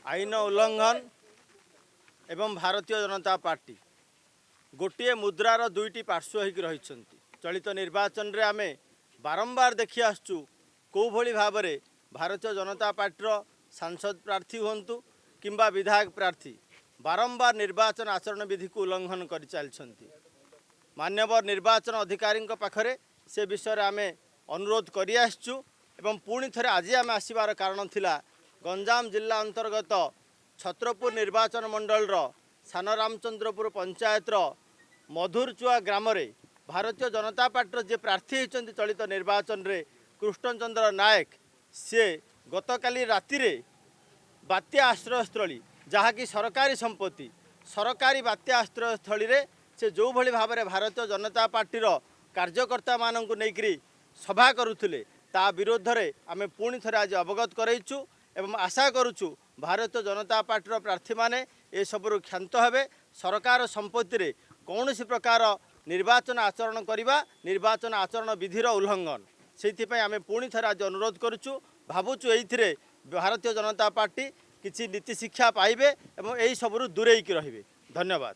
आईन उल्लंघन एवं भारतीय जनता पार्टी गोटे मुद्रार दुईटी पार्श्व होकर रही चलित निर्वाचन रे आमे बारंबार देखि आसचु कौ भली भाव में भारतीय जनता पार्टीर सांसद प्रार्थी हूँ किंबा विधायक प्रार्थी बारंबार निर्वाचन आचरण विधि को उल्लंघन कर चलती। मान्यवर निर्वाचन अधिकारी पाखरे से विषय आमे अनुरोध करि आसचु एवं पुणी थे आज आम आसबार कारण थिला गंजाम जिला अंतर्गत छत्रपुर निर्वाचन मंडल सान रामचंद्रपुर पंचायतर मधुरचुआ ग्राम रे भारतीय जनता पार्टी जे प्रार्थी होती चलित निर्वाचन रे कृष्णचंद्र नायक सी गतकाली राति रे बात्या आश्रयस्थली जहाँकि सरकारी संपत्ति सरकारी बात्या आश्रयस्थली रे से जो भली भाव में भारतीय जनता पार्टीर कार्यकर्ता मानू नहीं सभा करुले ता विरोध में आम पुणी थे आज अवगत करैचु एवं आशा करुचु भारतीय जनता पार्टीर प्रार्थी माने ए सबरु क्षांत हेबे। सरकार संपत्ति रे कौन प्रकार निर्वाचन आचरण करवा निर्वाचन आचरण विधिर उल्लंघन से आम पुणी थे आज अनुरोध करुचु भावुचु ये भारतीय जनता पार्टी किसी नीति शिक्षा पाइबे एवं यही सबरु दूरेक रहिबे। धन्यवाद।